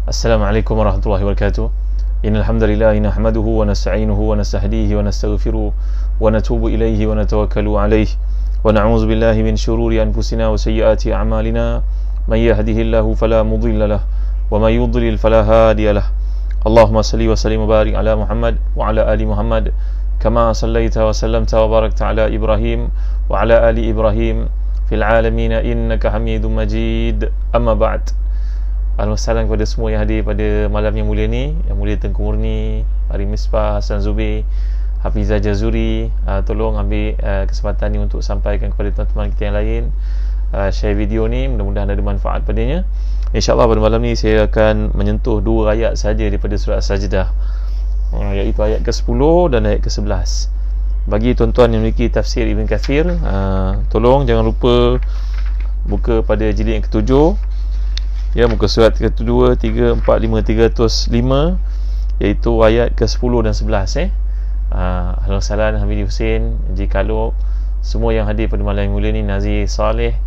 Assalamualaikum warahmatullahi wabarakatuh. Innal hamdalillah nahmaduhu wa nasta'inuhu wa nastahdihi wa nastaghfiruh wa natubu ilayhi wa natawakkalu alayhi wa na'udzu billahi min shururi anfusina wa sayyiati a'malina may yahdihillahu fala mudilla lahu wa may yudlil fala hadiya lahu. Allahumma salli wa sallim wa barik ala Muhammad wa ala ali Muhammad kama sallaita wa sallamta wa barakta ala Ibrahim wa ala ali Ibrahim fil alamin innaka Hamidum Majid. Amma ba'd. Alhamdulillah kepada semua yang hadir pada malam yang mulia ni, Yang Mulia Tengku Murni, Ari Misbah, Hassan Zubir, Hafizah Jazuri, tolong ambil kesempatan ni untuk sampaikan kepada teman-teman kita yang lain, share video ni, mudah-mudahan ada manfaat padanya. InsyaAllah pada malam ni saya akan menyentuh 2 ayat saja daripada surah As-Sajdah, iaitu ayat ke-10 dan ayat ke-11. Bagi tuan-tuan yang memiliki tafsir Ibn Kathir, tolong jangan lupa buka pada jilid yang ke-7, ya, muka surat 2, 3, 4, 5, 305, iaitu ayat ke-10 dan 11. Alhamdulillah, Hamidi Hussein, jikalau semua yang hadir pada malam yang mulia ni, Nazir Saleh,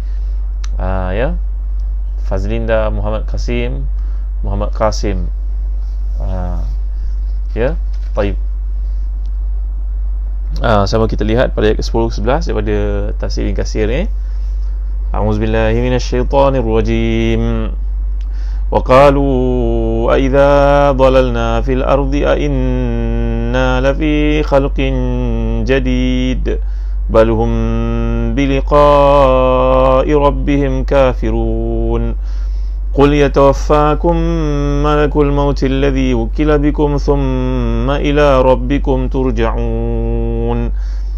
ya, Fazlinda, Muhammad Qasim, ya, taib. Sama kita lihat pada ayat ke-10 11 daripada tafsir Ibn Katsir ni. A'udzubillahi minasyaitonir rajim. وقالوا أئذا ضللنا في الأرض أئنا لفي خلق جديد بل هم بلقاء ربهم كافرون قل يتوفاكم ملك الموت الذي وكل بكم ثم إلى ربكم ترجعون.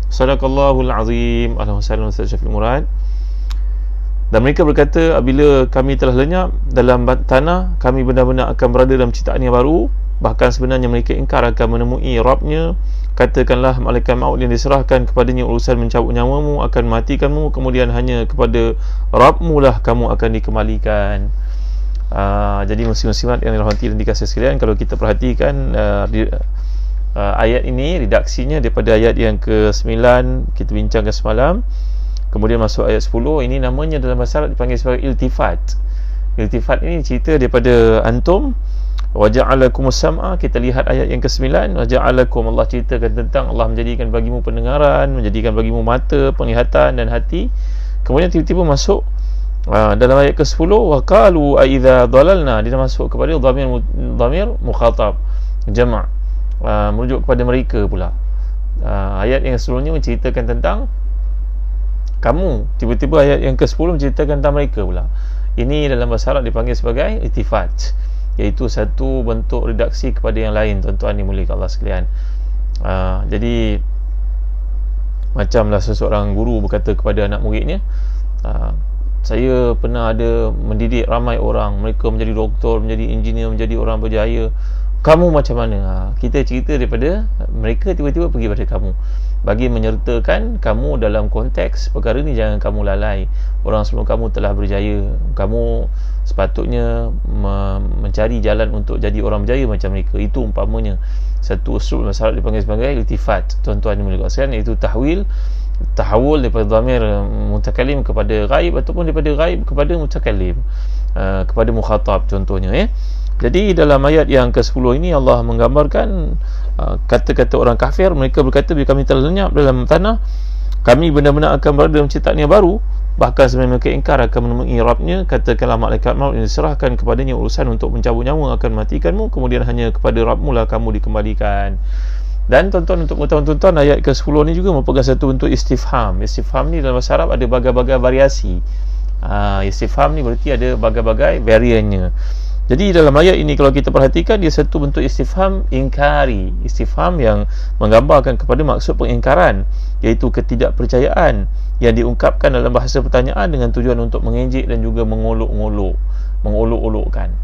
صدق الله العظيم. اللهم صل على سيدنا Murad. Dan mereka berkata, apabila kami telah lenyap dalam tanah, kami benar-benar akan berada dalam ciptaan yang baru. Bahkan sebenarnya mereka ingkar akan menemui Rabbnya. Katakanlah, malaikat maut yang diserahkan kepadanya urusan mencabut nyawamu, akan matikanmu, kemudian hanya kepada Rabbmu lah kamu akan dikembalikan. Jadi muslim-muslimat yang dirahmati dan dikasihi sekalian, kalau kita perhatikan ayat ini, redaksinya daripada ayat yang ke-9 kita bincangkan semalam, kemudian masuk ayat 10. Ini namanya dalam bahasa Arab dipanggil sebagai iltifat. Iltifat ini cerita daripada antum. Waja'alakumus sam'a, kita lihat ayat yang ke-9. Waja'alakum, Allah ceritakan tentang Allah menjadikan bagimu pendengaran, menjadikan bagimu mata, penglihatan dan hati. Kemudian tiba-tiba masuk dalam ayat ke-10, wa qalu aidza dhalalna, dia masuk kepada dhamir mukhatab jama', merujuk kepada mereka pula. Ayat yang sebelumnya menceritakan tentang kamu, tiba-tiba ayat yang ke-10 menceritakan tentang mereka pula. Ini dalam bahasa Arab dipanggil sebagai iltifat, iaitu satu bentuk redaksi kepada yang lain, tuan-tuan dimuliakan Allah sekalian. Jadi macamlah seseorang guru berkata kepada anak muridnya, saya pernah ada mendidik ramai orang, mereka menjadi doktor, menjadi engineer, menjadi orang berjaya. Kamu macam mana? Kita cerita daripada mereka, tiba-tiba pergi pada kamu, bagi menyertakan kamu dalam konteks perkara ni. Jangan kamu lalai, orang sebelum kamu telah berjaya, kamu sepatutnya mencari jalan untuk jadi orang berjaya macam mereka. Itu umpamanya satu usul masalah dipanggil sebagai iltifat, tuan-tuan dimulakan sekalian, iaitu tahawul daripada dhamir mutakallim kepada ghaib, ataupun daripada ghaib kepada mutakallim, kepada mukhatab contohnya, ya. Jadi dalam ayat yang ke-10 ini Allah menggambarkan kata-kata orang kafir. Mereka berkata, bila kami telah lenyap dalam tanah, kami benar-benar akan berada dalam ciptaan yang baru. Bahkan sebenarnya mereka ingkar akan menemui Rabbnya. Katakanlah, malaikat maut yang diserahkan kepadanya urusan untuk mencabut nyawa akan matikanmu, kemudian hanya kepada Rabbmu lah kamu dikembalikan. Dan tuan-tuan, untuk mengetahui tuan-tuan, ayat ke-10 ni juga merupakan satu bentuk istifham. Istifham ni dalam bahasa Arab ada bagai-bagai variasi. Istifham ni berarti ada bagai-bagai variannya. Jadi dalam ayat ini kalau kita perhatikan, dia satu bentuk istifham ingkari, istifham yang menggambarkan kepada maksud pengingkaran, iaitu ketidakpercayaan yang diungkapkan dalam bahasa pertanyaan dengan tujuan untuk mengejek dan juga mengolok-olokkan,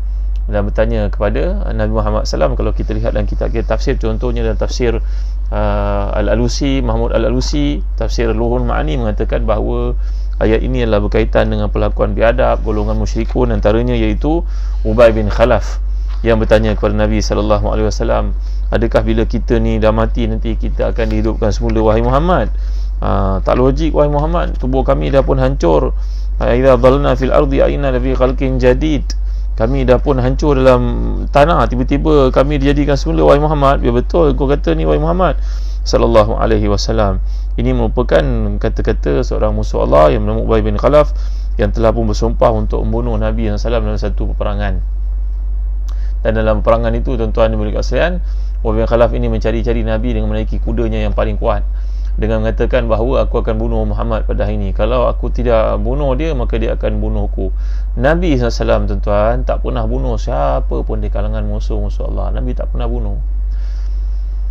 dan bertanya kepada Nabi Muhammad SAW. Kalau kita lihat dalam kitab tafsir, contohnya dalam tafsir Al-Alusi, Mahmud Al-Alusi, tafsir Luhul Ma'ani, mengatakan bahawa ayat ini adalah berkaitan dengan perlakuan biadab golongan musyrikun, antaranya iaitu Ubay bin Khalaf, yang bertanya kepada Nabi SAW, adakah bila kita ni dah mati nanti kita akan dihidupkan semula, wahai Muhammad? Tak logik, wahai Muhammad, tubuh kami dah pun hancur. Idza dhalna fil ardi aina la fi khalqin jadid. kami dah pun hancur dalam tanah, tiba-tiba kami dijadikan semula, wahai Muhammad. Biar betul kau kata ni, wahai Muhammad sallallahu alaihi wasallam. Ini merupakan kata-kata seorang musuh Allah yang bernama Ubay bin Khalaf, yang telah pun bersumpah untuk membunuh Nabi SAW dalam satu peperangan. Dan dalam peperangan itu, tuan-tuan dan puan-puan sekalian, Ubay bin Khalaf ini mencari-cari Nabi dengan menaiki kudanya yang paling kuat, dengan mengatakan bahawa aku akan bunuh Muhammad pada hari ini. Kalau aku tidak bunuh dia, maka dia akan bunuhku. Nabi SAW, tuan-tuan, tak pernah bunuh siapa pun di kalangan musuh-musuh Allah. Nabi tak pernah bunuh.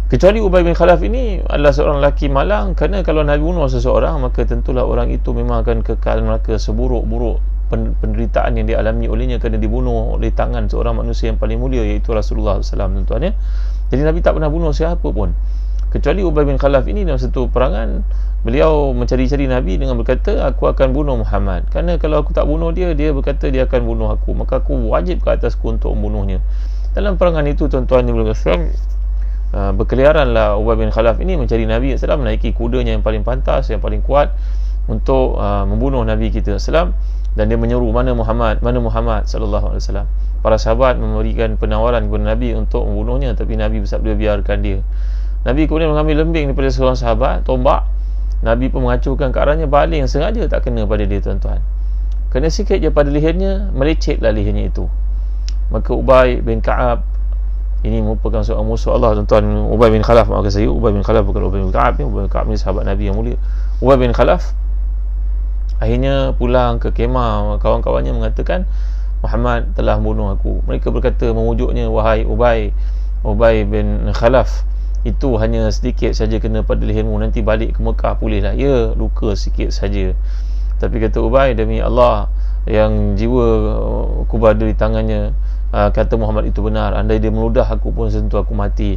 Kecuali Ubay bin Khalaf ini adalah seorang lelaki malang, kerana kalau Nabi bunuh seseorang, maka tentulah orang itu memang akan kekal neraka seburuk-buruk penderitaan yang dialami olehnya, kerana dibunuh oleh tangan seorang manusia yang paling mulia, iaitu Rasulullah SAW, tuan-tuan ya. Jadi Nabi tak pernah bunuh siapa pun. Kecuali Ubay bin Khalaf ini dalam satu perangan, beliau mencari-cari Nabi dengan berkata, aku akan bunuh Muhammad, kerana kalau aku tak bunuh dia, dia berkata dia akan bunuh aku, maka aku wajib ke atasku untuk membunuhnya. Dalam perangan itu, tuan-tuan yang berkata, berkeliaranlah Ubay bin Khalaf ini mencari Nabi SAW, menaiki kudanya yang paling pantas, yang paling kuat untuk membunuh Nabi kita SAW. Dan dia menyeru, mana Muhammad sallallahu alaihi wasallam. Para sahabat memberikan penawaran kepada Nabi untuk membunuhnya, tapi Nabi bersabda biarkan dia. Nabi kemudian mengambil lembing daripada seorang sahabat, tombak. Nabi pun mengacurkan ke arahnya, baling sengaja tak kena pada dia, tuan-tuan. Kena sikit je pada lehernya, melecetlah lehernya itu. Maka Ubay bin Ka'ab ini merupakan seorang musuh Allah, tuan-tuan. Ubay bin Khalaf, maafkan saya, Ubay bin Khalaf bukan Ubay bin Ka'ab. Ubay bin Ka'ab ni sahabat Nabi yang mulia. Ubay bin Khalaf akhirnya pulang ke kemah, kawan-kawannya mengatakan Muhammad telah membunuh aku. Mereka berkata memujuknya, wahai Ubay bin Khalaf, itu hanya sedikit saja kena pada lehermu, nanti balik ke Mekah pulihlah. Ya, luka sikit saja. Tapi kata Ubay, demi Allah yang jiwa aku berada di tangannya, kata Muhammad itu benar, andai dia meludah aku pun sentuh aku mati.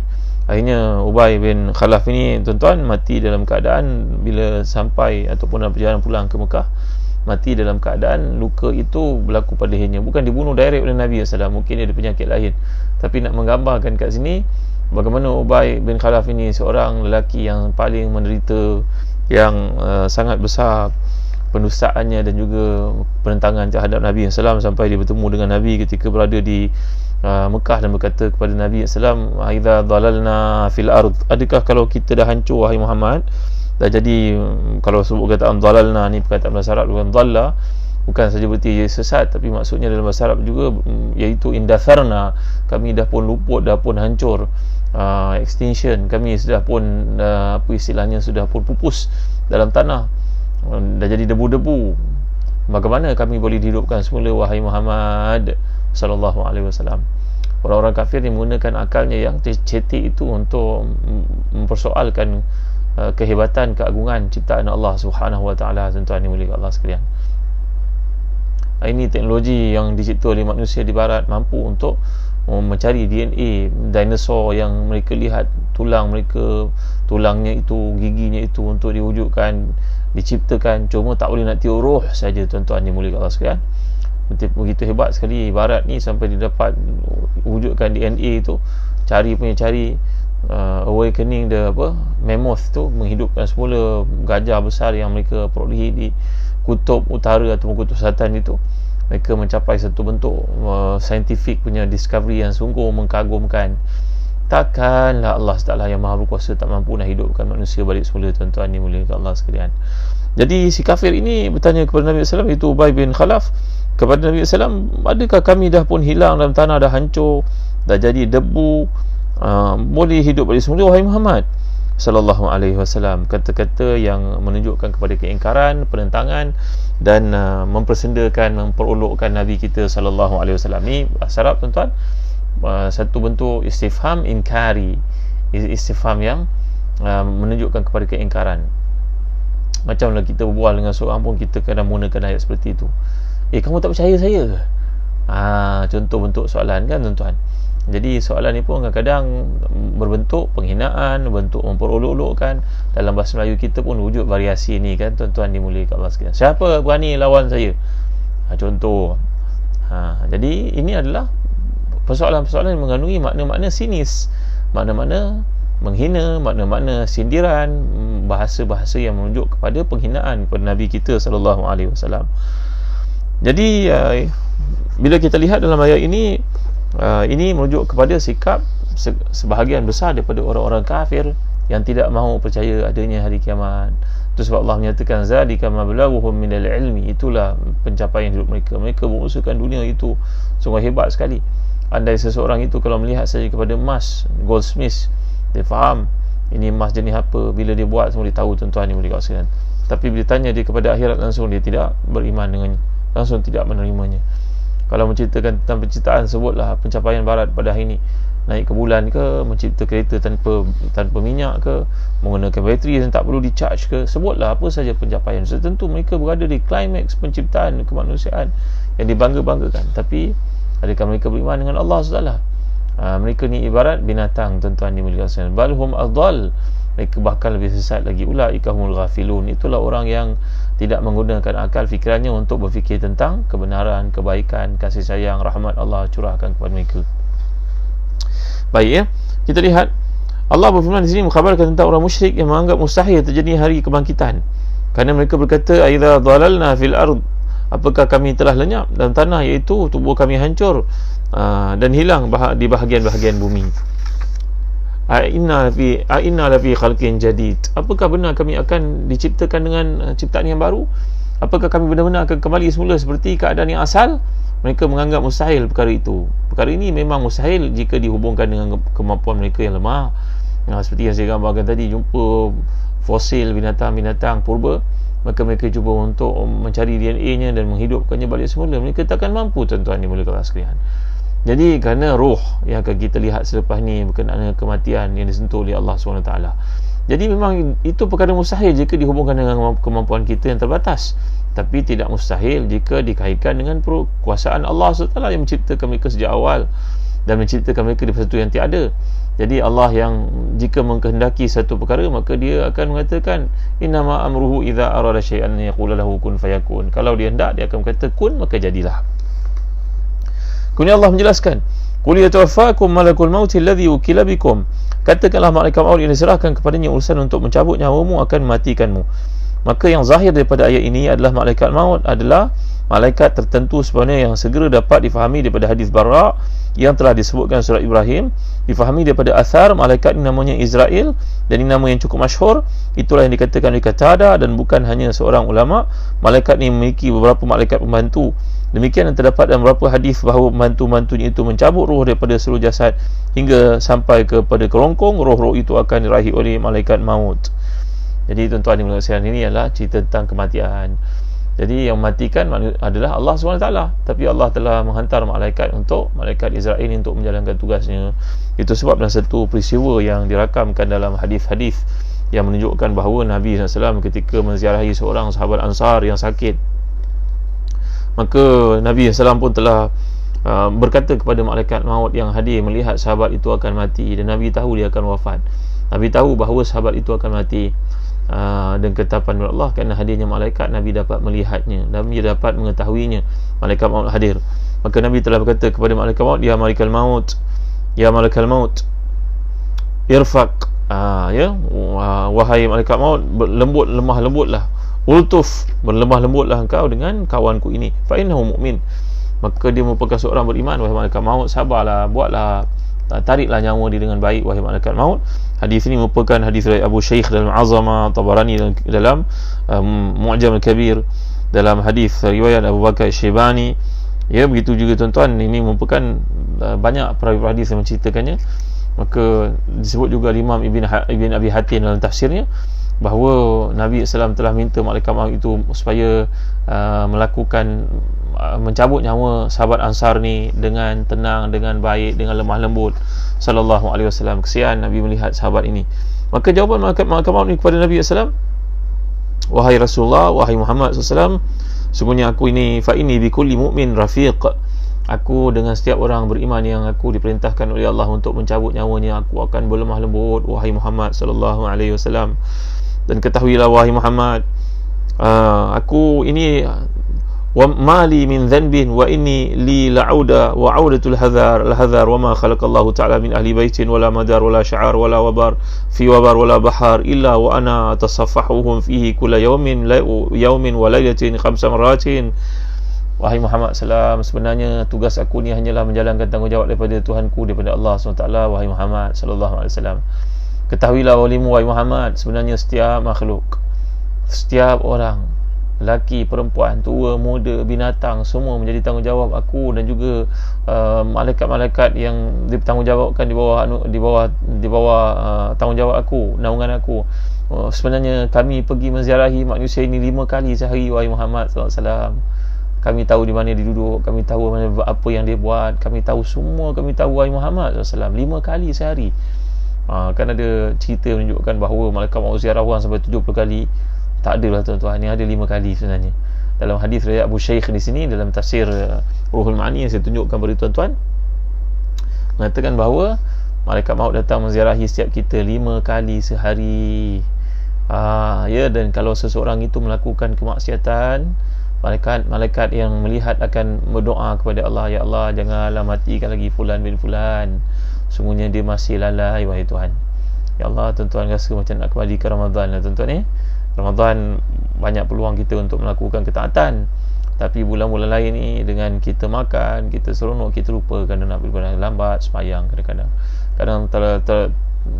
Akhirnya Ubay bin Khalaf ini, tuan-tuan, mati dalam keadaan bila sampai ataupun dalam perjalanan pulang ke Mekah, mati dalam keadaan luka itu berlaku pada lehernya. Bukan dibunuh direct oleh Nabi SAW, mungkin dia ada penyakit lain. Tapi nak menggambarkan kat sini bagaimana Ubay bin Khalaf ini seorang lelaki yang paling menderita, yang sangat besar pendustaannya dan juga penentangan terhadap Nabi SAW, sampai dia bertemu dengan Nabi ketika berada di Mekah dan berkata kepada Nabi SAW, "Idza dhalalna fil ard." Adakah kalau kita dah hancur, wahai Muhammad? Dah jadi, kalau sebut perkataan dhalalna ni perkataan bahasa Arab, bukan dhalla, bukan saja berarti sesat, tapi maksudnya dalam bahasa Arab juga, iaitu indatharna, kami dah pun luput, dah pun hancur, extinction, kami sudah pun apa istilahnya, sudah pun pupus dalam tanah, dah jadi debu-debu. Bagaimana kami boleh dihidupkan semula, wahai Muhammad sallallahu alaihi wasallam? Orang-orang kafir yang menggunakan akalnya yang cetek itu untuk mempersoalkan kehebatan, keagungan ciptaan Allah Subhanahu wa taala, tuan-tuan yang mulia Allah sekalian. Ini teknologi yang dicipta oleh manusia di barat, mampu untuk mencari DNA dinosaur yang mereka lihat tulang mereka, tulangnya itu, giginya itu, untuk diwujudkan, diciptakan. Cuma tak boleh nak tiup roh saja, tuan-tuan yang mulia Allah sekalian. Begitu hebat sekali barat ni, sampai dia dapat wujudkan DNA itu, cari awakening the mammoth tu, menghidupkan semula gajah besar yang mereka perolehi di kutub utara atau kutub selatan itu. Mereka mencapai satu bentuk scientific punya discovery yang sungguh mengagumkan. Takkanlah Allah Taala yang Maha Berkuasa tak mampu nak hidupkan manusia balik semula, tuan-tuan yang mulia Allah sekalian. Jadi si kafir ini bertanya kepada Nabi SAW, itu Ubay bin Khalaf, kepada Nabi SAW, adakah kami dah pun hilang dalam tanah, dah hancur, dah jadi debu, boleh hidup balik semula, wahai Muhammad sallallahu alaihi wasallam? Kata-kata yang menunjukkan kepada keingkaran, penentangan dan mempersendakan, memperolokkan Nabi kita sallallahu alaihi wasallam. Ni bahasa Arab, tuan-tuan, satu bentuk istifham inkari, istifham yang menunjukkan kepada keingkaran. Macamlah kita berbual dengan seorang pun, kita kadang menggunakan ayat seperti itu. Kamu tak percaya saya ke? Contoh bentuk soalan, kan, tuan-tuan. Jadi soalan ni pun kadang-kadang berbentuk penghinaan, bentuk memperolok-olokkan. Dalam bahasa Melayu kita pun wujud variasi ni, kan, tuan-tuan dimuliakan Allah sekalian. Siapa berani lawan saya? Contoh. Jadi ini adalah persoalan-persoalan yang mengandungi makna-makna sinis, makna-makna menghina, makna-makna sindiran, bahasa-bahasa yang menunjuk kepada penghinaan kepada Nabi kita sallallahu alaihi wasallam. Jadi bila kita lihat dalam ayat ini, ini merujuk kepada sikap sebahagian besar daripada orang-orang kafir yang tidak mahu percaya adanya hari kiamat. Itu sebab Allah menyatakan zalika mablaghuhum minal ilmi, itulah pencapaian hidup mereka. Mereka mengusahakan dunia itu sungguh hebat sekali. Andai seseorang itu kalau melihat saja kepada emas, goldsmith, dia faham ini emas jenis apa, bila dia buat semua dia tahu, tuan-tuan yang boleh kawasan. Tapi bila tanya dia kepada akhirat, langsung dia tidak beriman dengannya, langsung tidak menerimanya. Kalau menceritakan tentang penciptaan, sebutlah pencapaian barat pada hari ini, naik ke bulan ke, mencipta kereta tanpa minyak ke, menggunakan bateri yang tak perlu di-charge ke, sebutlah apa saja pencapaian. So, tentu mereka berada di klimaks penciptaan kemanusiaan yang dibangga-banggakan. Tapi adakah mereka beriman dengan Allah SWT? Mereka ni ibarat binatang, tuan-tuan dimuliakan. Balhum adall, mereka bahkan lebih sesat lagi. Ulaika humul ghafilun, itulah orang yang tidak menggunakan akal fikirannya untuk berfikir tentang kebenaran, kebaikan, kasih sayang, rahmat Allah curahkan kepada mereka. Baik, ya, kita lihat Allah berfirman di sini mengkhabarkan tentang orang musyrik yang menganggap mustahil terjadi hari kebangkitan, kerana mereka berkata, aidza dhalalna fil ard, apakah kami telah lenyap dalam tanah, iaitu tubuh kami hancur dan hilang di bahagian-bahagian bumi. Inna lafi khalqin jadid, apakah benar kami akan diciptakan dengan ciptaan yang baru? Apakah kami benar-benar akan kembali semula seperti keadaan yang asal? Mereka menganggap mustahil perkara itu. Perkara ini memang mustahil jika dihubungkan dengan kemampuan mereka yang lemah. Seperti yang saya gambarkan tadi, jumpa fosil binatang-binatang purba, maka mereka cuba untuk mencari DNA-nya dan menghidupkannya balik semula. Mereka takkan mampu, tuan-tuan dimulakan sekalian. Jadi kerana roh yang akan kita lihat selepas ni berkenaan dengan kematian yang disentuh oleh Allah SWT. Jadi memang itu perkara mustahil jika dihubungkan dengan kemampuan kita yang terbatas, tapi tidak mustahil jika dikaitkan dengan kuasaan Allah SWT yang menciptakan mereka sejak awal dan menciptakan mereka di satu yang tiada. Jadi Allah yang jika mengkehendaki satu perkara, maka dia akan mengatakan innama amruhu idza arada syai'an yaqulu lahu kun fayakun. Kalau dia hendak, dia akan berkata kun, maka jadilah. Kemudian Allah menjelaskan, qul yatawaffakum malakul maut alladhi wukila bikum, katakanlah malaikat maut yang diserahkan kepadanya urusan untuk mencabut nyawamu akan mematikanmu. Maka yang zahir daripada ayat ini adalah malaikat maut adalah malaikat tertentu sebenarnya yang segera dapat difahami daripada hadis Bara yang telah disebutkan surat Ibrahim, difahami daripada athar. Malaikat ini namanya Israel, dan ini nama yang cukup masyhur. Itulah yang dikatakan oleh Qatada, dan bukan hanya seorang ulama. Malaikat ini memiliki beberapa malaikat pembantu. Demikian yang terdapat dalam beberapa hadis bahawa pembantu-pembantunya itu mencabut roh daripada seluruh jasad hingga sampai kepada kerongkong. Roh-roh itu akan diraih oleh malaikat maut. Jadi tuan-tuan yang melihat ini adalah cerita tentang kematian. Jadi yang mematikan adalah Allah SWT, tapi Allah telah menghantar malaikat Israel untuk menjalankan tugasnya. Itu sebab dalam satu peristiwa yang dirakamkan dalam hadis-hadis yang menunjukkan bahawa Nabi SAW ketika menziarahi seorang sahabat Ansar yang sakit, maka Nabi SAW pun telah berkata kepada malaikat maut yang hadir melihat sahabat itu akan mati, dan Nabi tahu dia akan wafat. Nabi tahu bahawa sahabat itu akan mati, dan ketetapan Allah, kerana hadirnya malaikat, Nabi dapat melihatnya dan dia dapat mengetahuinya. Malaikat maut hadir, maka Nabi telah berkata kepada malaikat maut, ya malaikat maut, ya malaikat maut, irfaq, wahai malaikat maut, lemah lembutlah, ultuf, berlemah lembutlah engkau dengan kawanku ini, fa innahu mu'min, maka dia merupakan seorang beriman. Wahai malaikat maut, sabarlah, buatlah, tariklah nyawa dia dengan baik, wahai malaikat maut. Hadis ini merupakan hadis dari Abu Shaykh dalam Azama, Tabarani dalam Mu'jam al-Kabir, dalam hadis riwayat Abu Bakar Syibani. Ya, begitu juga tuan-tuan, ini merupakan banyak perawi hadis yang menceritakannya. Maka disebut juga Imam Ibn Abi Hatim dalam tafsirnya bahawa Nabi SAW telah minta malaikat maut itu supaya melakukan mencabut nyawa sahabat Ansar ni dengan tenang, dengan baik, dengan lemah lembut. Sallallahu alaihi wasallam. Kesian Nabi melihat sahabat ini. Maka jawapan malaikat maut ni kepada Nabi SAW, wahai Rasulullah, wahai Muhammad SAW, sungguhnya aku ini, fa inni bi kulli mu'min rafiq, aku dengan setiap orang beriman yang aku diperintahkan oleh Allah untuk mencabut nyawanya, aku akan berlemah lembut, wahai Muhammad sallallahu alaihi wasallam. Dan ketahuilah wahai Muhammad, aku ini wa mali min dhanbin wa inni li la'uda wa 'audatul hadhar wa ma khalaqallahu ta'ala min ahli baitin wala madar wala sya'ar wala wabar fi wabar wala bahar illa wa ana atasaffahuhum fihi kulla yawmin wa laylatin 5 maratin. wahai Muhammad SAW, sebenarnya tugas aku ni hanyalah menjalankan tanggungjawab daripada Tuhanku, daripada Allah SWT. Wahai Muhammad SAW, ketahuilah walimu wahai Muhammad, sebenarnya setiap makhluk, setiap orang, lelaki, perempuan, tua, muda, binatang, semua menjadi tanggungjawab aku dan juga malaikat-malaikat yang ditanggungjawabkan di bawah tanggungjawab aku, naungan aku. Sebenarnya kami pergi menziarahi manusia ini 5 kali sehari wahai Muhammad SAW. Kami tahu di mana dia duduk, kami tahu apa yang dia buat, kami tahu semua, kami tahu wahai Muhammad SAW 5 kali sehari. Kan ada cerita menunjukkan bahawa malaikat maut ziarah orang sampai 70 kali. Tak adalah tuan-tuan, ni ada 5 kali sebenarnya. Dalam hadis riwayat Abu Shaykh di sini, dalam tafsir Ruhul Ma'ani yang saya tunjukkan kepada tuan-tuan, mengatakan bahawa malaikat maut datang menziarahi setiap kita 5 kali sehari. Ya, dan kalau seseorang itu melakukan kemaksiatan, malaikat yang melihat akan berdoa kepada Allah, ya Allah, janganlah matikan lagi fulan bin fulan, sungguhnya dia masih lalai wahai Tuhan. Ya Allah, tuan-tuan rasa macam nak kembali ke Ramadan lah tuan-tuan. Ramadan banyak peluang kita untuk melakukan ketaatan, tapi bulan-bulan lain ni dengan kita makan, kita seronok, kita lupa kadang nak beribadah lambat, sembahyang kadang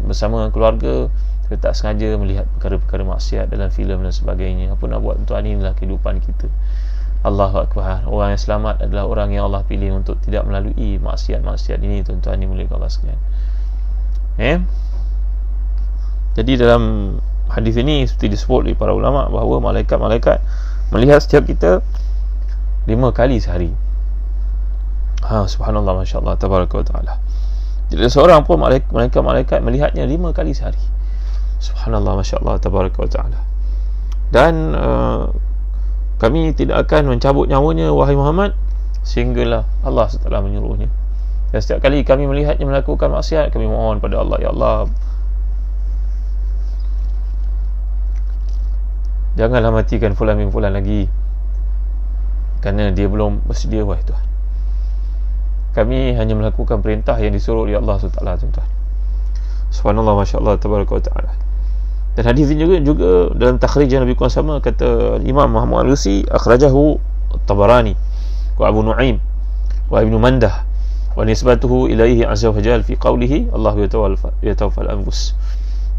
bersama keluarga kita tak sengaja melihat perkara-perkara maksiat dalam filem dan sebagainya. Apa nak buat tuan, inilah kehidupan kita. Allahu Akbar. Orang yang selamat adalah orang yang Allah pilih untuk tidak melalui maksiat-maksiat ini tuan-tuan, ini mulia Allah sekalian. Jadi dalam hadis ini seperti disebut oleh para ulama bahawa malaikat-malaikat melihat setiap kita 5 kali sehari. Subhanallah, masya-Allah, tabaraka wa taala. Jadi seorang pun malaikat melihatnya 5 kali sehari. Subhanallah, masya-Allah, tabaraka wa taala. Dan kami tidak akan mencabut nyawanya wahai Muhammad sehinggalah Allah SWT menyuruhnya. Dan setiap kali kami melihatnya melakukan maksiat, kami mohon pada Allah, ya Allah, janganlah matikan fulan bin fulan lagi, kerana dia belum bersedia wahai Tuhan. Kami hanya melakukan perintah yang disuruh oleh Allah SWT tuan-tuan. Subhanallah, masya-Allah, tabaraka wa taala. Dan hadis ini juga dalam takhrij yang lebih kurang sama, kata Imam Muhammad Al-Rusi, akhrajahu Tabarani wa Abu Nu'aim wa Ibn Mandah wa nisbatuhu ilaihi azza wa jalla fi qawlihi Allah yatawaffal anfus.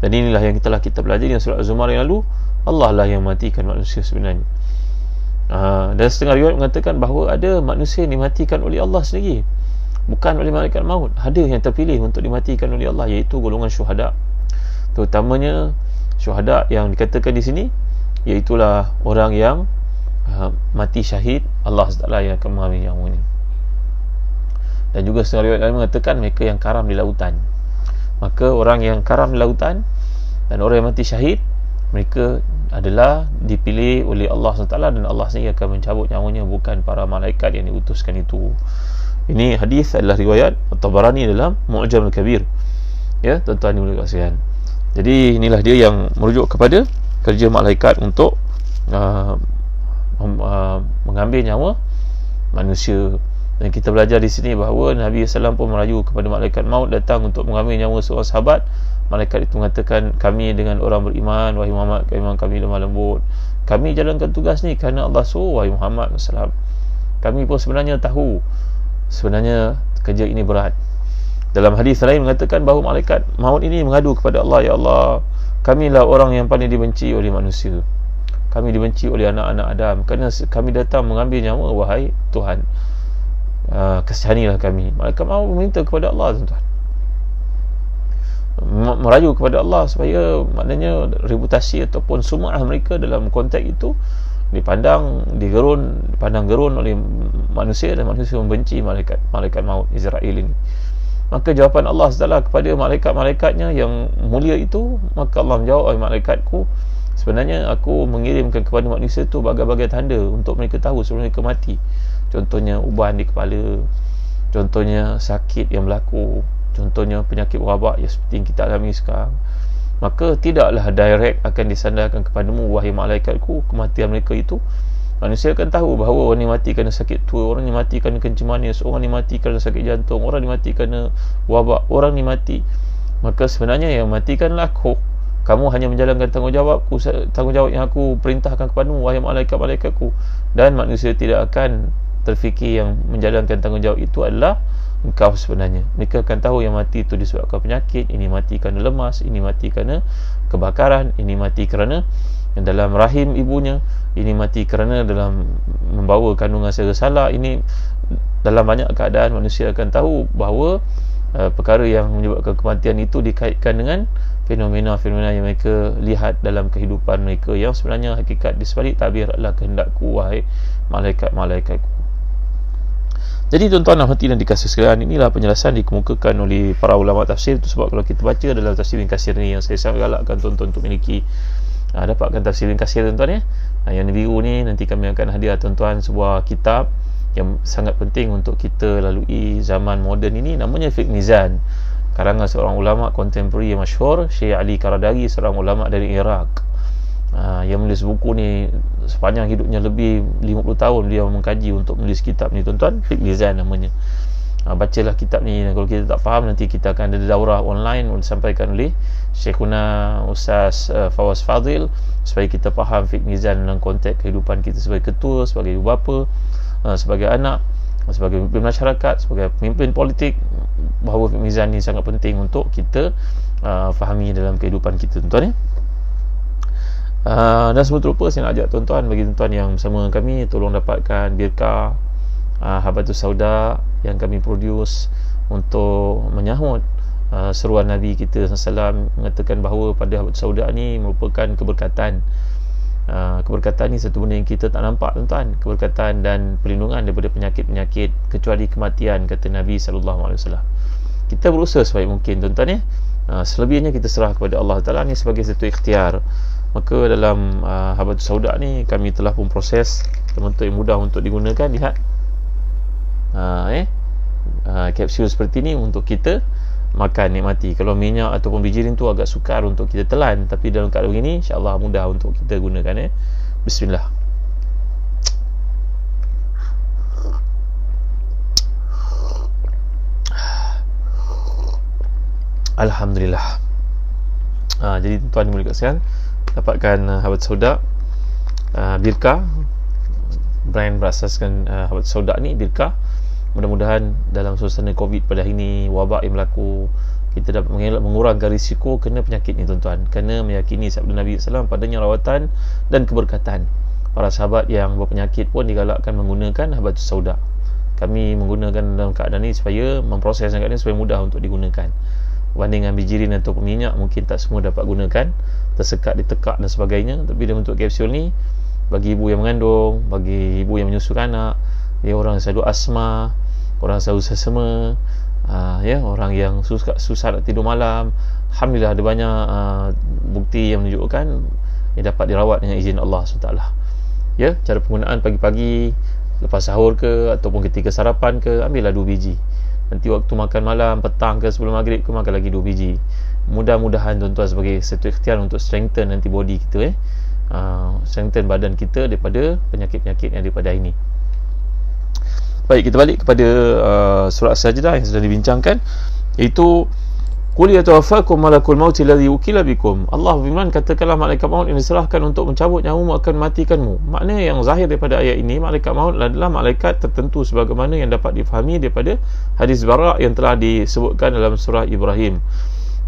Dan inilah yang telah kita pelajari dalam surah Az-Zumar yang lalu, Allah lah yang matikan manusia sebenarnya. Dan setengah riwayat mengatakan bahawa ada manusia yang dimatikan oleh Allah sendiri, bukan oleh malaikat maut. Ada yang terpilih untuk dimatikan oleh Allah, iaitu golongan syuhada. Terutamanya syuhada yang dikatakan di sini, iaitulah orang yang mati syahid, Allah SWT yang akan mengambil nyawanya. Dan juga setengah riwayat lain mengatakan mereka yang karam di lautan. Maka orang yang karam di lautan dan orang yang mati syahid, mereka adalah dipilih oleh Allah SWT, dan Allah sendiri akan mencabut nyawanya, bukan para malaikat yang diutuskan itu. Ini hadis adalah riwayat At-Tabarani dalam Mu'jam Al-Kabir. Ya, tuan-tuan yang boleh kasihan. Jadi inilah dia yang merujuk kepada kerja malaikat untuk mengambil nyawa manusia. Dan kita belajar di sini bahawa Nabi SAW pun merayu kepada malaikat maut datang untuk mengambil nyawa seorang sahabat. Malaikat itu mengatakan, kami dengan orang beriman wahai Muhammad, kami lemah lembut, kami jalankan tugas ni kerana Allah suruh wahai Muhammad SAW. Kami pun sebenarnya tahu sebenarnya kerja ini berat. Dalam hadis lain mengatakan bahawa malaikat maut ini mengadu kepada Allah, ya Allah, kamilah orang yang paling dibenci oleh manusia, kami dibenci oleh anak-anak Adam, kerana kami datang mengambil nyawa wahai Tuhan, kasihanilah kami. Malaikat maut meminta kepada Allah tuan-tuan, merayu kepada Allah supaya maknanya reputasi ataupun sum'ah mereka dalam konteks itu dipandang gerun oleh manusia, dan manusia membenci malaikat maut Israel ini. Maka jawapan Allah SWT kepada malaikat-malaikatnya yang mulia itu, maka Allah menjawab, malaikatku, sebenarnya aku mengirimkan kepada manusia itu bagai-bagai tanda untuk mereka tahu sebelum mereka mati. Contohnya uban di kepala, contohnya sakit yang berlaku, contohnya penyakit wabak yang seperti yang kita alami sekarang. Maka tidaklah direct akan disandarkan kepadamu wahai malaikatku kematian mereka itu. Manusia akan tahu bahawa orang ni mati kerana sakit tua, orang ni mati kerana kencing manis, orang ni mati kerana sakit jantung, orang ni mati kerana wabak, orang ni mati. Maka sebenarnya yang matikanlah aku. Kamu hanya menjalankan tanggungjawab yang aku perintahkan kepadamu wahai malaikat-malaikatku. Dan manusia tidak akan terfikir yang menjalankan tanggungjawab itu adalah engkau sebenarnya. Mereka akan tahu yang mati itu disebabkan penyakit, ini mati kerana lemas, ini mati kerana kebakaran, ini mati kerana yang dalam rahim ibunya, ini mati kerana dalam membawa kandungan secara salah. Ini dalam banyak keadaan manusia akan tahu bahawa perkara yang menyebabkan kematian itu dikaitkan dengan fenomena-fenomena yang mereka lihat dalam kehidupan mereka, yang sebenarnya hakikat di sebalik tabir adalah kehendakku wahai malaikat-malaikatku. Jadi tuan-tuan dan hadirin dikasihi sekalian, inilah penjelasan dikemukakan oleh para ulama tafsir. Itu sebab kalau kita baca dalam tafsir Ibn Katsir ni, yang saya sangat galakkan tuan-tuan untuk miliki, dapatkan tafsir Ibn Katsir tuan-tuan ya. Yang biru ni nanti kami akan hadiah tuan-tuan sebuah kitab yang sangat penting untuk kita lalui zaman moden ini, namanya Fiqh Mizan, karangan seorang ulama kontemporari yang masyhur, Syekh Ali Karadagi, seorang ulama dari Iraq. Yang menulis buku ni sepanjang hidupnya, lebih 50 tahun dia mengkaji untuk menulis kitab ni tuan-tuan. Fiqh Mizan namanya. Bacalah kitab ni, dan kalau kita tak faham, nanti kita akan ada daurah online disampaikan oleh Syekhuna Ustaz Fawaz Fadil, supaya kita faham Fiqh Mizan dalam konteks kehidupan kita sebagai ketua, sebagai ibu bapa, sebagai anak, sebagai pemimpin masyarakat, sebagai pemimpin politik, bahawa Fiqh Mizan ni sangat penting untuk kita fahami dalam kehidupan kita tuan-tuan ya. Dan sebelum terlupa, saya nak ajak tuan-tuan, bagi tuan-tuan yang bersama kami, tolong dapatkan Birkah Habatus Sauda yang kami produce untuk menyahut seruan Nabi kita SAW mengatakan bahawa pada Habatus Sauda ni merupakan keberkatan. Keberkatan ni satu benda yang kita tak nampak tuan-tuan, keberkatan dan perlindungan daripada penyakit-penyakit kecuali kematian, kata Nabi SAW. Kita berusaha sebaik mungkin tuan-tuan ya. Selebihnya kita serah kepada Allah Ta'ala, ni sebagai satu ikhtiar. Maka dalam Habatus Sauda ni kami telah pun proses bentuk yang mudah untuk digunakan. Lihat kapsul seperti ni untuk kita makan, nikmati. Kalau minyak ataupun bijirin tu agak sukar untuk kita telan, tapi dalam keadaan begini insya-Allah mudah untuk kita gunakan Bismillah. Alhamdulillah. Jadi tuan-tuan boleh kasihan dapatkan Habatus Sauda Birkah, brand berasaskan Habatus Sauda ni, Birkah. Mudah-mudahan dalam suasana Covid pada hari ini, wabak yang berlaku, kita dapat mengurangkan risiko kena penyakit ni tuan-tuan, kerana meyakini sabda Nabi SAW, padanya rawatan dan keberkatan. Para sahabat yang berpenyakit pun digalakkan menggunakan Habatus Sauda. Kami menggunakan dalam keadaan ni supaya memproses keadaan ni supaya mudah untuk digunakan. Bandingkan bijirin atau minyak, mungkin tak semua dapat gunakan, tersekat, ditekak dan sebagainya. Tapi dalam bentuk kapsul ni, bagi ibu yang mengandung, bagi ibu yang menyusukan anak, orang yang selalu asma, orang selalu sesama, orang yang susah nak tidur malam, alhamdulillah ada banyak bukti yang menunjukkan yang dapat dirawat dengan izin Allah SWT. Cara penggunaan pagi-pagi lepas sahur ke, ataupun ketika sarapan ke, ambillah 2 biji. Nanti waktu makan malam, petang ke, sebelum maghrib ke, makan lagi 2 biji. Mudah-mudahan tuan-tuan sebagai satu ikhtiar untuk strengthen nanti body kita, strengthen badan kita daripada penyakit-penyakit yang daripada ini. Baik, kita balik kepada surah As-Sajdah yang sedang dibincangkan, iaitu qul yatawaffakum malakul maut alladhi wukila bikum. Allah firman, katakanlah malaikat maut yang diserahkan untuk mencabut nyawamu akan mematikanmu. Makna yang zahir daripada ayat ini, malaikat maut adalah malaikat tertentu sebagaimana yang dapat difahami daripada hadis Bara' yang telah disebutkan dalam surah Ibrahim.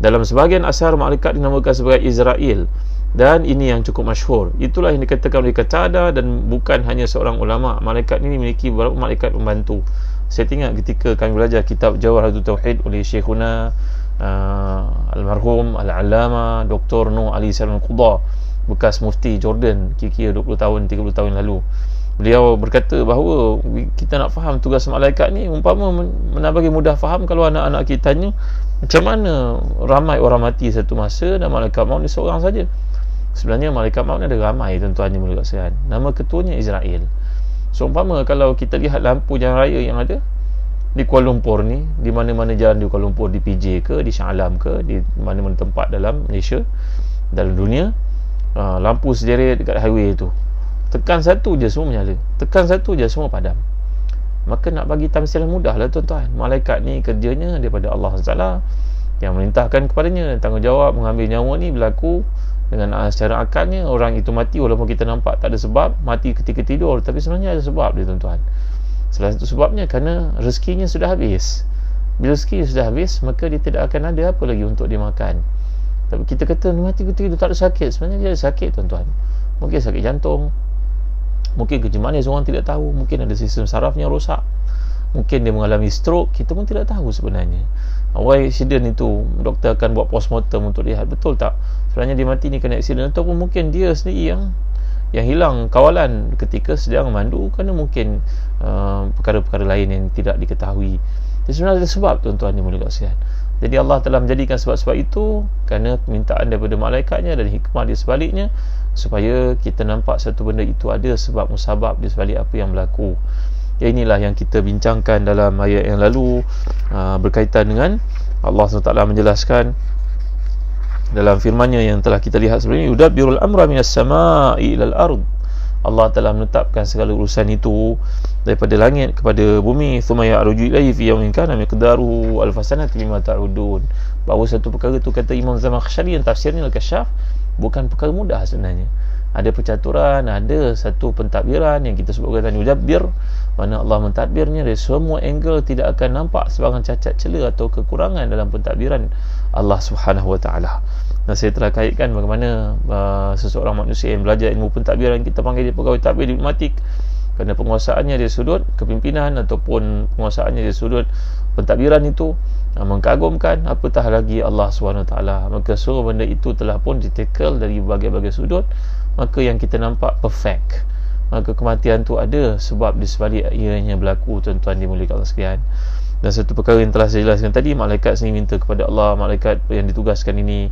Dalam sebahagian asar, malaikat dinamakan sebagai Izrail, dan ini yang cukup masyhur. Itulah yang dikatakan oleh Qatada, dan bukan hanya seorang ulama. Malaikat ini memiliki beberapa malaikat pembantu. Saya ingat ketika kami belajar kitab Jawharatul Tauhid oleh Syekhuna almarhum Al-Allama Dr. Nuh Ali Salam Al-Qudha, bekas mufti Jordan, kira-kira 20 tahun 30 tahun lalu. Beliau berkata bahawa kita nak faham tugas malaikat ni, umpama bagi mudah faham kalau anak-anak kita tanya macam mana ramai orang mati satu masa dan malaikat maut ni seorang saja. Sebenarnya malaikat maut ni ada ramai tuan-tuan yang boleh kasihan. Nama ketuanya Israel. So umpama kalau kita lihat lampu jalan raya yang ada di Kuala Lumpur ni, di mana-mana jalan di Kuala Lumpur, di PJ ke, di Shah Alam ke, di mana-mana tempat dalam Malaysia, dalam dunia, lampu sederet dekat highway tu, tekan satu je semua menyala, tekan satu je semua padam. Maka nak bagi tamsilan mudah lah tuan-tuan, malaikat ni kerjanya daripada Allah SWT yang merintahkan kepadanya. Tanggungjawab mengambil nyawa ni berlaku dengan secara akalnya. Orang itu mati walaupun kita nampak tak ada sebab, mati ketika tidur, tapi sebenarnya ada sebab dia tuan-tuan. Salah satu sebabnya kerana rezekinya sudah habis. Bila rezeki sudah habis, maka dia tidak akan ada apa lagi untuk dia makan. Tapi kita kata mati ketika dia tak ada sakit, sebenarnya dia ada sakit tuan-tuan. Mungkin sakit jantung, mungkin kerja manis orang tidak tahu, mungkin ada sistem sarafnya rosak, mungkin dia mengalami stroke, kita pun tidak tahu sebenarnya. Awal accident itu doktor akan buat postmortem untuk lihat betul tak sebenarnya dia mati ni kena accident, ataupun mungkin dia sendiri yang hilang kawalan ketika sedang memandu kerana mungkin perkara-perkara lain yang tidak diketahui. Jadi sebenarnya ada sebab tuan-tuan yang mulia kasihan. Jadi Allah telah menjadikan sebab-sebab itu kerana permintaan daripada malaikatnya dan hikmah di sebaliknya, supaya kita nampak satu benda itu ada sebab musabab di sebalik apa yang berlaku. Ya, inilah yang kita bincangkan dalam ayat yang lalu berkaitan dengan Allah SWT menjelaskan dalam firman-Nya yang telah kita lihat sebelum ini, yudabbirul amra minas sama'i ilal ard. Allah telah menetapkan segala urusan itu daripada langit kepada bumi. Thumma ya'ruju ilaihi fi yawmin kana miqdaruhu alf sanati mimma ta'udun. Bahawa satu perkara itu, kata Imam Zamakhsyari yang tafsirnya Al-Kasyaf, bukan perkara mudah sebenarnya. Ada percaturan, ada satu pentadbiran yang kita sebut kata yudabbir, mana Allah mentadbirnya dari semua angle, tidak akan nampak sebarang cacat celah atau kekurangan dalam pentadbiran Allah Subhanahu Wa Taala. Dan saya telah kaitkan bagaimana seseorang manusia yang belajar ilmu pentadbiran, kita panggil dia pegawai tadbir diplomatik, kerana penguasaannya dari sudut kepimpinan ataupun penguasaannya dari sudut pentadbiran itu mengagumkan, apatah lagi Allah SWT. Maka semua benda itu telah pun ditackle dari berbagai-bagai sudut, maka yang kita nampak perfect. Maka kematian tu ada sebab di sebalik ianya berlaku, tuan-tuan dimuliakan Allah sekalian. Dan satu perkara yang telah saya jelaskan tadi, malaikat sendiri minta kepada Allah, malaikat yang ditugaskan ini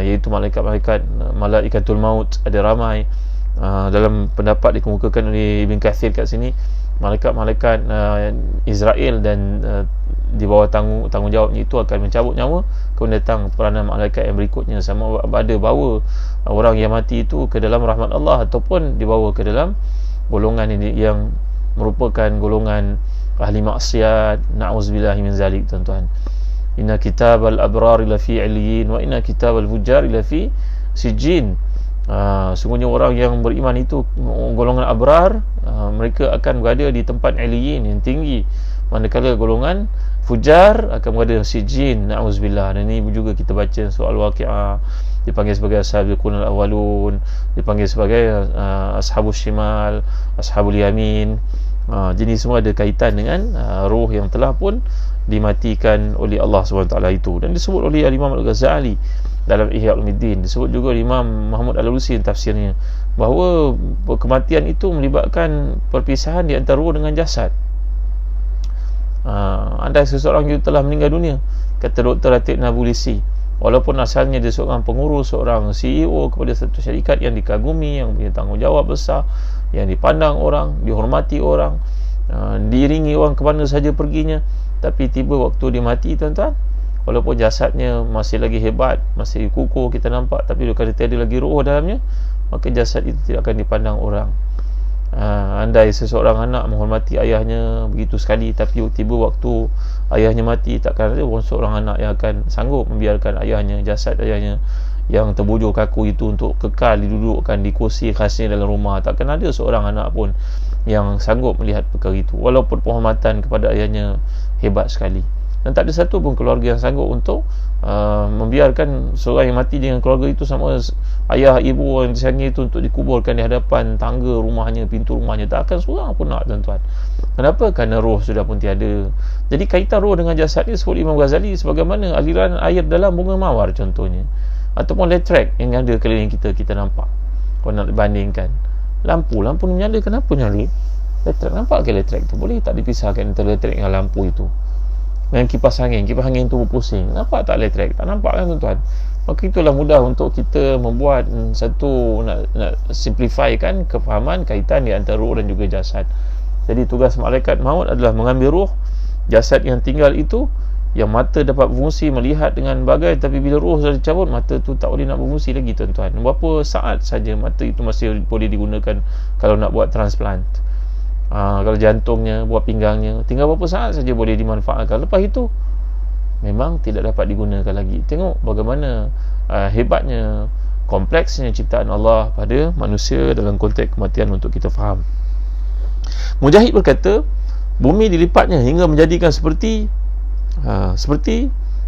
iaitu malaikatul maut, ada ramai. Dalam pendapat dikemukakan oleh Ibn Kathir kat sini, malaikat-malaikat Israel dan di bawah tanggungjawabnya itu akan mencabut nyawa, kemudian datang peranan malaikat yang berikutnya, sama ada bawa orang yang mati itu ke dalam rahmat Allah ataupun dibawa ke dalam golongan ini yang merupakan golongan ahli maksiat. Na'udzubillahi min zalik, tuan-tuan. Inna kitabal abrar ila fi 'illiyin wa inna kitabal fujjar ila fi sijjin. Sungguhnya orang yang beriman itu, golongan abrar, mereka akan berada di tempat 'illiyin yang tinggi, manakala golongan fujar akan berada di sijjin. Na'udzubillah. Dan ini juga kita baca soal Waqi'ah, dipanggil sebagai ashabul qurunil awwalun, dipanggil sebagai ashabus shimal, ashabul yamin. Jadi semua ada kaitan dengan roh yang telah pun dimatikan oleh Allah SWT itu. Dan disebut oleh Imam Al-Ghazali dalam Ihya Ulumuddin, disebut juga oleh Imam Muhammad Al-Alusi yang tafsirnya, bahawa kematian itu melibatkan perpisahan di antara roh dengan jasad. Andai seseorang itu telah meninggal dunia, kata Dr. Latif Nabulisi, walaupun asalnya dia seorang pengurus, seorang CEO kepada satu syarikat yang dikagumi, yang punya tanggungjawab besar, yang dipandang orang, dihormati orang, diiringi orang ke mana saja perginya, tapi tiba waktu dia mati, tuan-tuan, walaupun jasadnya masih lagi hebat, masih kukuh kita nampak, tapi kalau tiada lagi roh dalamnya, maka jasad itu tidak akan dipandang orang. Andai seseorang anak menghormati ayahnya begitu sekali, tapi tiba waktu ayahnya mati, takkan ada seorang anak yang akan sanggup membiarkan ayahnya, jasad ayahnya yang terbujur kaku itu untuk kekal didudukkan di kursi khasnya dalam rumah. Takkan ada seorang anak pun yang sanggup melihat perkara itu, walaupun penghormatan kepada ayahnya hebat sekali. Dan tak ada satu pun keluarga yang sanggup untuk membiarkan seorang yang mati dengan keluarga itu, sama ayah, ibu yang disayangi itu, untuk dikuburkan di hadapan tangga rumahnya, pintu rumahnya. Tak akan seorang pun nak, tuan-tuan. Kenapa? Kerana roh sudah pun tiada. Jadi kaitan roh dengan jasad ni sebut Imam Ghazali sebagaimana aliran air dalam bunga mawar contohnya, ataupun elektrik yang ada keliling kita nampak. Kalau nak bandingkan lampu ni menyala, kenapa nyala? Elektrik, nampak ke elektrik tu? Boleh tak dipisahkan antara elektrik dengan lampu itu? Dengan kipas angin tu berpusing, nampak tak elektrik? Tak nampak kan, tuan-tuan? Maka itulah mudah untuk kita membuat satu, nak simplify kan kefahaman kaitan di antara roh dan juga jasad. Jadi tugas malaikat maut adalah mengambil roh. Jasad yang tinggal itu, yang mata dapat berfungsi melihat dengan bagai, tapi bila roh sudah dicabut, mata tu tak boleh nak berfungsi lagi, tuan-tuan. Berapa saat saja mata itu masih boleh digunakan kalau nak buat transplant. Kalau jantungnya, buat pinggangnya, tinggal berapa saat saja boleh dimanfaatkan. Lepas itu memang tidak dapat digunakan lagi. Tengok bagaimana hebatnya, kompleksnya ciptaan Allah pada manusia dalam konteks kematian untuk kita faham. Mujahid berkata, bumi dilipatnya hingga menjadikan seperti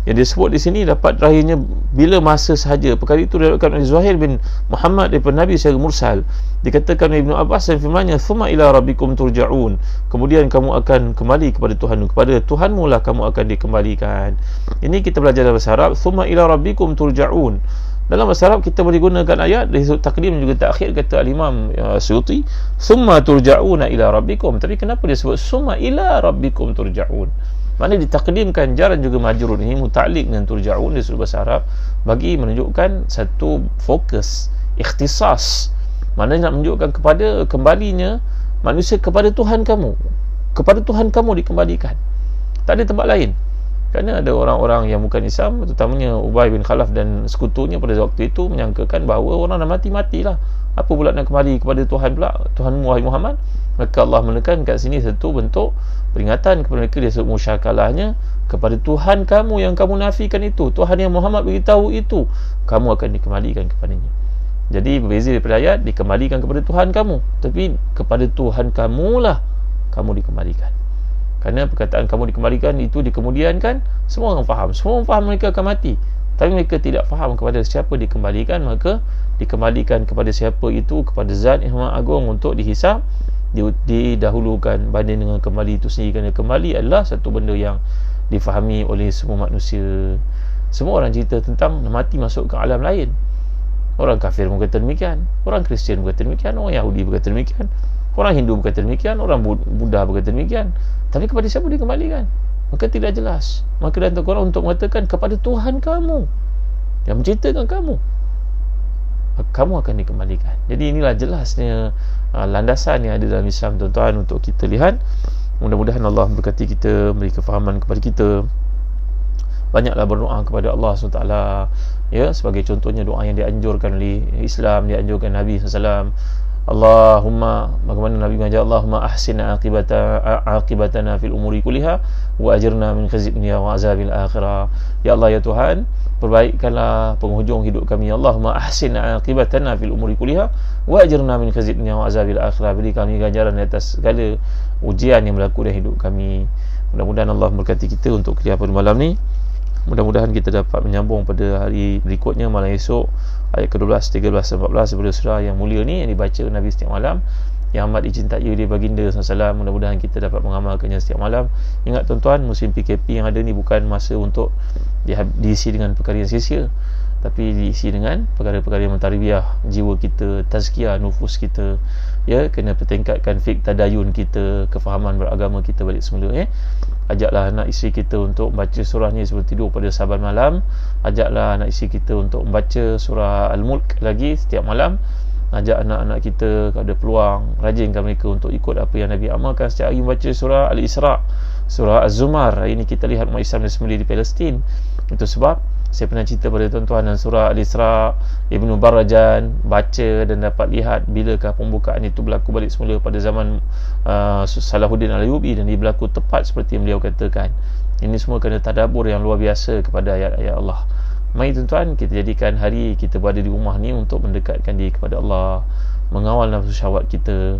yang disebut di sini, dapat terakhirnya bila masa sahaja. Perkara itu diriwayatkan oleh Zuhair bin Muhammad daripada Nabi secara mursal. Dikatakan oleh Ibnu Abbas dan firman-Nya, "Tsumma ila rabbikum turja'un." Kemudian kamu akan kembali kepada Tuhanmu, kepada Tuhanmu lah kamu akan dikembalikan. Ini kita belajar dalam bahasa Arab, "Tsumma ila rabbikum turja'un." Dalam bahasa Arab kita boleh gunakan ayat dari sudut takdim dan juga takhir, kata Al-Imam Suyuti, "Tsumma turja'una ila rabbikum." Tapi kenapa dia sebut "Tsumma ila rabbikum turja'un"? Mana ditakdimkan jar dan juga majrur, ini muta'alliq dengan turja'un di sudut bahasa Arab bagi menunjukkan satu fokus, ikhtisas. Mana nak menunjukkan kepada kembalinya manusia kepada Tuhan kamu. Kepada Tuhan kamu dikembalikan. Tak ada tempat lain. Kerana ada orang-orang yang bukan Islam, terutamanya Ubay bin Khalaf dan sekutunya pada waktu itu, menyangkakan bahawa orang dah mati-matilah. Apa pula nak kembali kepada Tuhan pula, Tuhanmu wahai Muhammad? Maka Allah menekan kat sini satu bentuk peringatan kepada mereka, dia sebut musyakalahnya, kepada Tuhan kamu yang kamu nafikan itu, Tuhan yang Muhammad beritahu itu, kamu akan dikembalikan kepadanya. Jadi berbeza daripada ayat dikembalikan kepada Tuhan kamu, tapi kepada Tuhan kamulah kamu dikembalikan. Kerana perkataan kamu dikembalikan itu dikemudiankan, semua orang faham. Semua orang faham mereka akan mati, tapi mereka tidak faham kepada siapa dikembalikan. Maka dikembalikan kepada siapa itu, kepada Zat yang Maha Agung untuk dihisap, didahulukan banding dengan kembali itu sendiri. Kerana kembali adalah satu benda yang difahami oleh semua manusia. Semua orang cerita tentang mati masuk ke alam lain. Orang kafir berkata demikian, orang Kristian berkata demikian, orang Yahudi berkata demikian, orang Hindu berkata demikian, orang Buddha berkata demikian. Tapi kepada siapa dikembalikan? Maka tidak jelas. Maka datang Quran untuk mengatakan kepada Tuhan kamu yang menceritakan kamu, kamu akan dikembalikan. Jadi inilah jelasnya landasan yang ada dalam Islam, tuan-tuan, untuk kita lihat. Mudah-mudahan Allah memberkati kita, beri kefahaman kepada kita. Banyaklah berdoa kepada Allah SWT, ya, sebagai contohnya doa yang dianjurkan oleh Islam, dianjurkan Nabi SAW. Allahumma, bagaimana Nabi mengajar, Allahumma ahsin aqibatana fil umuri kulliha wa ajirna min khizyid dunya wa azabil akhirah. Ya Allah, ya Tuhan, perbaikkanlah penghujung hidup kami. Allahumma ahsin aqibatana fil umuri kulliha wa ajirna min khizyid dunya wa azabil akhirah. Beri kami ganjaran atas segala ujian yang berlaku dalam hidup kami. Mudah-mudahan Allah memberkati kita untuk kuliah pada malam ni. Mudah-mudahan kita dapat menyambung pada hari berikutnya, malam esok, ayat ke-12, 13, 14 daripada surah yang mulia ni, yang dibaca Nabi setiap malam, yang amat dicintai oleh baginda SAW. Mudah-mudahan kita dapat mengamalkannya setiap malam. Ingat tuan-tuan, musim PKP yang ada ni bukan masa untuk diisi dengan perkara yang sia-sia, tapi diisi dengan perkara-perkara yang mentarbiyah jiwa kita, tazkiyah nufus kita, ya, kena pertingkatkan fiqh tadayun kita, kefahaman beragama kita balik semula. Ajaklah anak isteri kita untuk membaca surahnya sebelum tidur pada saban malam. Ajaklah anak isteri kita untuk membaca surah Al-Mulk lagi setiap malam. Ajak anak-anak kita, kalau ada peluang, rajinkan mereka untuk ikut apa yang Nabi amalkan setiap hari, membaca surah Al-Isra', surah Az-Zumar. Hari ini kita lihat umat Islam semula di Palestin. Itu sebab saya pernah cerita pada tuan-tuan, dan surah Al-Isra', Ibnu Barajan baca dan dapat lihat bilakah pembukaan itu berlaku balik semula pada zaman Salahuddin Al-Ayyubi, dan dia berlaku tepat seperti yang beliau katakan. Ini semua kerana tadabbur yang luar biasa kepada ayat-ayat Allah. Mari tuan-tuan, kita jadikan hari kita berada di rumah ni untuk mendekatkan diri kepada Allah, mengawal nafsu syahwat kita,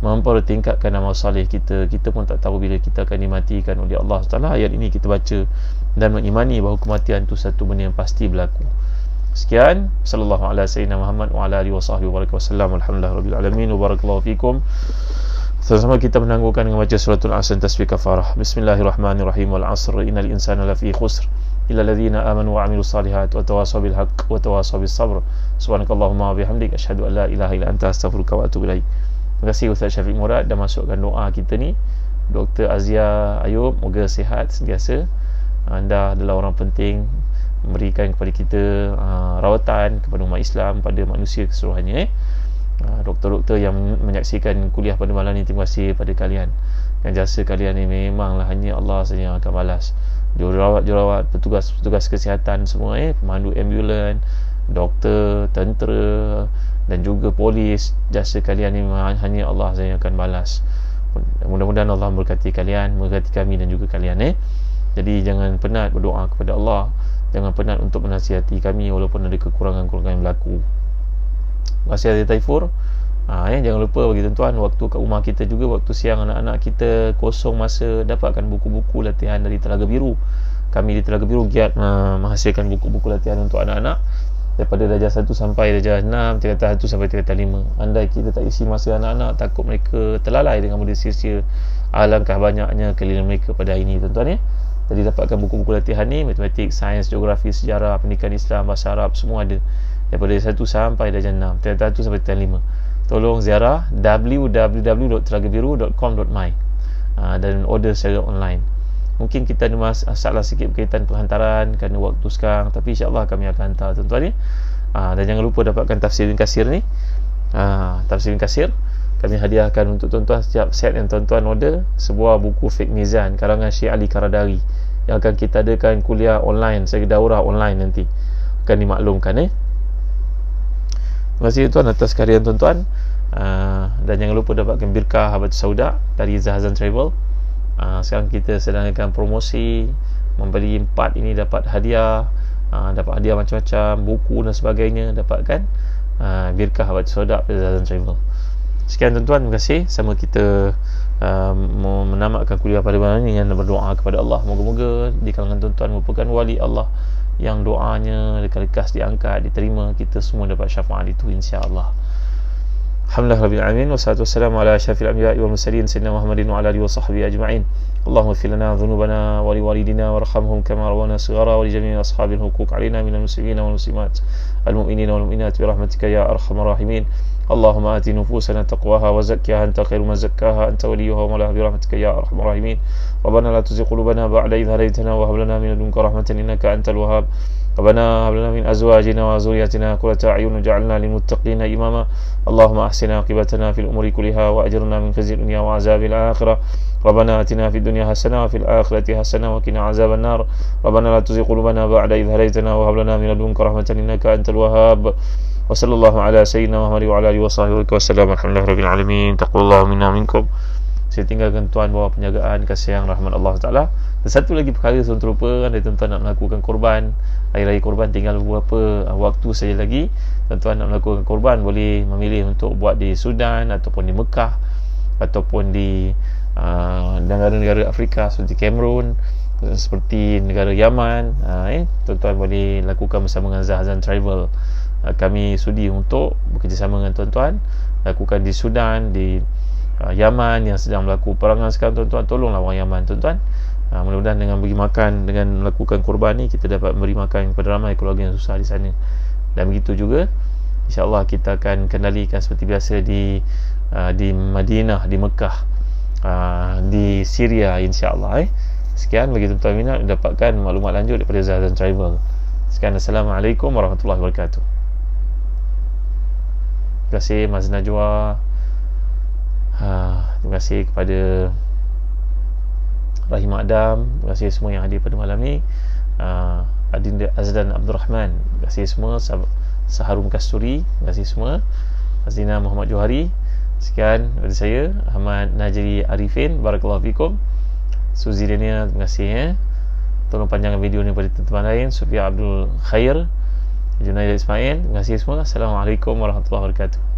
mempertingkatkan amal salih kita. Kita pun tak tahu bila kita akan dimatikan oleh Allah SWT. Ayat ini kita baca dan mengimani bahawa kematian itu satu benda yang pasti berlaku. Sekian, sallallahu ala sayyidina Muhammad wa ala alihi wa sahbihi wa baraka wasallam. Alhamdulillahirabbil alamin wa barakallahu fikum. Sama-sama kita menangguhkan dengan baca suratul Asr tasbih kafarah. Bismillahirrahmanirrahim. Wal 'asr innal insana lafi khusr illa alladhina amanu wa 'amilus salihat wa tawasaw bil haqq wa tawasaw bis sabr. Subhanakallahumma wa bihamdik asyhadu an la ilaha illa anta astaghfiruka wa atubu ilaik. Terima kasih Ustaz Syafiq Murad dan masukkan doa kita ni. Dr. Azia Ayub, moga sihat sentiasa. Anda adalah orang penting, memberikan kepada kita rawatan kepada umat Islam, pada manusia keseluruhannya. Doktor-doktor yang menyaksikan kuliah pada malam ni, terima kasih pada kalian. Yang jasa kalian ni memanglah hanya Allah saja yang akan balas. Jururawat, petugas kesihatan semua, pemandu ambulan, doktor, tentera dan juga polis, jasa kalian ni hanya Allah saja yang akan balas. Mudah-mudahan Allah memberkati kalian, memberkati kami dan juga kalian. Jadi jangan penat berdoa kepada Allah, jangan penat untuk menasihati kami walaupun ada kekurangan-kekurangan yang berlaku. Terima kasih Aziz Taifur. Jangan lupa bagi tuan-tuan, waktu kat rumah kita juga, waktu siang anak-anak kita kosong masa, dapatkan buku-buku latihan dari Telaga Biru. Kami di Telaga Biru giat menghasilkan buku-buku latihan untuk anak-anak daripada darjah 1 sampai darjah 6, tingkatan 1 sampai tingkatan 5. Andai kita tak isi masa anak-anak, takut mereka terlalai dengan benda sia-sia. Alangkah banyaknya keliling mereka pada hari ini, tuan-tuan ya. Jadi dapatkan buku-buku latihan ni, matematik, sains, geografi, sejarah, pendidikan Islam, bahasa Arab, semua ada daripada darjah 1 sampai darjah 6, tingkatan 1 sampai tingkatan 5. Tolong ziarah www.telagabiru.com.my dan order secara online. Mungkin kita ada masalah sikit berkaitan penghantaran kerana waktu sekarang, tapi insyaAllah kami akan hantar, tuan-tuan ya. Dan jangan lupa dapatkan tafsir Ibn Katsir ni. Tafsir Ibn Katsir kami hadiahkan untuk tuan-tuan. Setiap set yang tuan-tuan order, sebuah buku Fiqh Mizan karangan Syekh Ali Karadari, yang akan kita adakan kuliah online, daurah online nanti akan dimaklumkan. Terima kasih tuan atas kehadiran tuan-tuan. Dan jangan lupa dapatkan birkah Habatus Sauda dari Zahazan Travel. Sekarang kita sedang adakan promosi, membeli 4 ini dapat hadiah, dapat hadiah macam-macam, buku dan sebagainya, dapatkan birkah Habatus Sauda dari Zahazan Travel. Sekian tuan-tuan, terima kasih. Sama kita menamatkan kuliah pada malam ini dengan berdoa kepada Allah. Moga-moga di kalangan tuan-tuan merupakan wali Allah yang doanya lekas diangkat, diterima. Kita semua dapat syafaat itu insya-Allah. Alhamdulillah rabbil alamin, wassalatu wassalamu ala asyrafil anbiya'i wal mursalin sayyidina Muhammadin wa ala alihi wa sahbihi ajma'in. Allahumma ighfir lana dhunubana wa liwalidina warhamhum kama rabbana shighara wa li jami'i ashabil huquq alaina minal muslimina wal muslimat al mu'minina wal mu'minat bi rahmatika ya arhamar rahimin. Allahumma ati nufusana taqwaha wa zakkiha anta khairu man zakkaha anta waliyuha wa mawlaha bi rahmatika ya arhamar rahimin. Rabbana la tuzigh qulubana ba'da idh hadaytana wa hab lana min ladunka rahmatan innaka antal wahhab. ربنا هب لنا من أزواجنا وذرياتنا قرة أعين واجعلنا للمتقين إماما اللهم أحسن عاقبتنا في الأمور كلها وأجرنا من خزي الدنيا وعذاب الآخرة ربنا آتنا في الدنيا حسنة وفي الآخرة حسنة وقنا عذاب النار ربنا لا تزغ قلوبنا بعد إذ هديتنا وهب لنا من لدنك رحمة إنك أنت الوهاب وصلى الله على سيدنا محمد وعلى آله وصحبه وسلم الحمد لله رب العالمين تقبل الله منا منكم. Saya tinggalkan tuan bawah penjagaan kasih sayang rahmat Allah Ta'ala. Dan satu lagi perkara yang terlupa, anda tuan-tuan nak melakukan korban, hari raya korban tinggal beberapa waktu saja lagi. Tuan-tuan nak melakukan korban, boleh memilih untuk buat di Sudan ataupun di Mekah ataupun di negara-negara Afrika seperti Cameroon, seperti negara Yaman. Tuan-tuan boleh lakukan bersama dengan Zahazan Travel. Kami sudi untuk bekerjasama dengan tuan-tuan, lakukan di Sudan, di Yaman yang sedang berlaku perangan sekarang. Tuan-tuan, tolonglah orang Yaman, tuan-tuan. Mudah-mudahan dengan bagi makan, dengan melakukan korban ni, kita dapat memberi makan kepada ramai keluarga yang susah di sana. Dan begitu juga insya-Allah kita akan kendalikan seperti biasa di Madinah, di Mekah, di Syria insya-Allah. Sekian bagi tuan-tuan minat dapatkan maklumat lanjut daripada Zahazan Travel. Sekian, Assalamualaikum warahmatullahi wabarakatuh. Terima kasih Mas Najwa. Terima kasih kepada Rahim Adam. Terima kasih semua yang hadir pada malam ni. Adinda Azdan Abdul Rahman. Terima kasih semua. Saharum Kasturi. Terima kasih semua. Azina Muhammad Johari. Sekian dari saya, Ahmad Najri Arifin. Barakallahu fikum. Suzy Daniel. Terima kasih. Tolong panjangkan video ni pada teman-teman lain. Sufia Abdul Khair, Junaid Ismail. Terima kasih semua. Assalamualaikum warahmatullahi wabarakatuh.